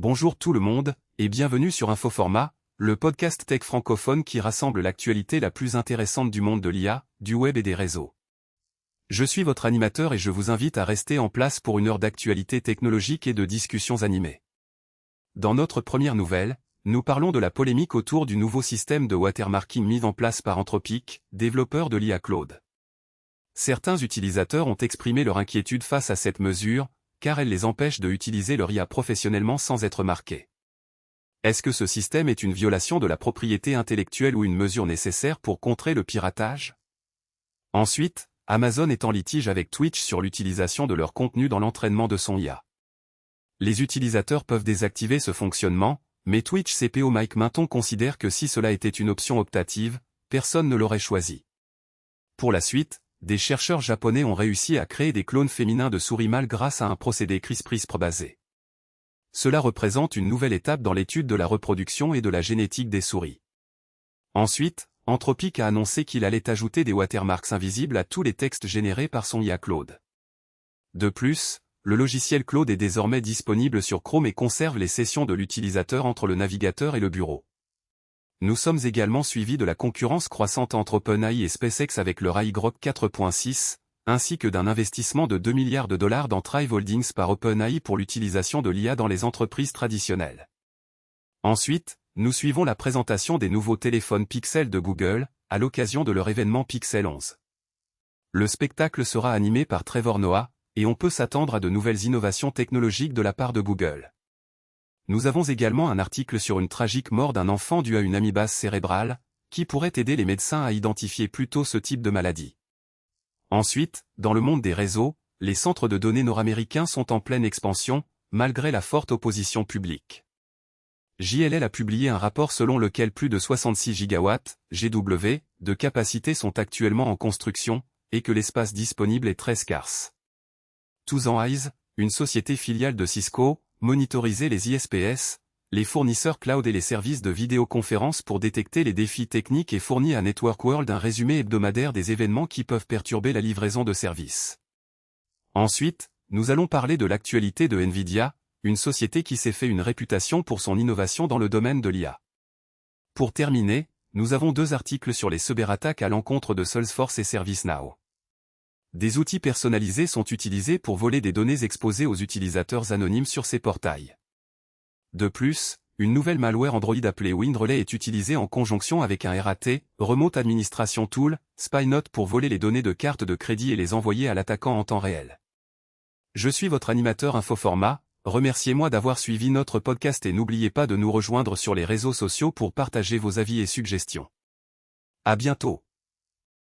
Bonjour tout le monde, et bienvenue sur Infoformat, le podcast tech francophone qui rassemble l'actualité la plus intéressante du monde de l'IA, du web et des réseaux. Je suis votre animateur et je vous invite à rester en place pour une heure d'actualité technologique et de discussions animées. Dans notre première nouvelle, nous parlons de la polémique autour du nouveau système de watermarking mis en place par Anthropic, développeur de l'IA Claude. Certains utilisateurs ont exprimé leur inquiétude face à cette mesure, car elle les empêche de utiliser leur IA professionnellement sans être marqués. Est-ce que ce système est une violation de la propriété intellectuelle ou une mesure nécessaire pour contrer le piratage? Ensuite, Amazon est en litige avec Twitch sur l'utilisation de leur contenu dans l'entraînement de son IA. Les utilisateurs peuvent désactiver ce fonctionnement, mais Twitch CPO Mike Minton considère que si cela était une option optative, personne ne l'aurait choisi. Pour la suite, des chercheurs japonais ont réussi à créer des clones féminins de souris mâles grâce à un procédé CRISPR basé. Cela représente une nouvelle étape dans l'étude de la reproduction et de la génétique des souris. Ensuite, Anthropic a annoncé qu'il allait ajouter des watermarks invisibles à tous les textes générés par son IA Claude. De plus, le logiciel Claude est désormais disponible sur Chrome et conserve les sessions de l'utilisateur entre le navigateur et le bureau. Nous sommes également suivis de la concurrence croissante entre OpenAI et SpaceX avec leur AI Grok 4.6, ainsi que d'un investissement de 2 milliards de dollars dans Thrive Holdings par OpenAI pour l'utilisation de l'IA dans les entreprises traditionnelles. Ensuite, nous suivons la présentation des nouveaux téléphones Pixel de Google, à l'occasion de leur événement Pixel 11. Le spectacle sera animé par Trevor Noah, et on peut s'attendre à de nouvelles innovations technologiques de la part de Google. Nous avons également un article sur une tragique mort d'un enfant due à une amybase cérébrale, qui pourrait aider les médecins à identifier plus tôt ce type de maladie. Ensuite, dans le monde des réseaux, les centres de données nord-américains sont en pleine expansion, malgré la forte opposition publique. JLL a publié un rapport selon lequel plus de 66 gigawatts, GW, de capacité sont actuellement en construction, et que l'espace disponible est très scarce. Tousan Eyes, une société filiale de Cisco, monitorisait les ISPS, les fournisseurs cloud et les services de vidéoconférence pour détecter les défis techniques et fournit à Network World un résumé hebdomadaire des événements qui peuvent perturber la livraison de services. Ensuite, nous allons parler de l'actualité de Nvidia, une société qui s'est fait une réputation pour son innovation dans le domaine de l'IA. Pour terminer, nous avons deux articles sur les cyberattaques à l'encontre de Salesforce et ServiceNow. Des outils personnalisés sont utilisés pour voler des données exposées aux utilisateurs anonymes sur ces portails. De plus, une nouvelle malware Android appelée WindRelay est utilisée en conjonction avec un RAT, Remote Administration Tool, SpyNote pour voler les données de cartes de crédit et les envoyer à l'attaquant en temps réel. Je suis votre animateur Infoformat, remerciez-moi d'avoir suivi notre podcast et n'oubliez pas de nous rejoindre sur les réseaux sociaux pour partager vos avis et suggestions. À bientôt.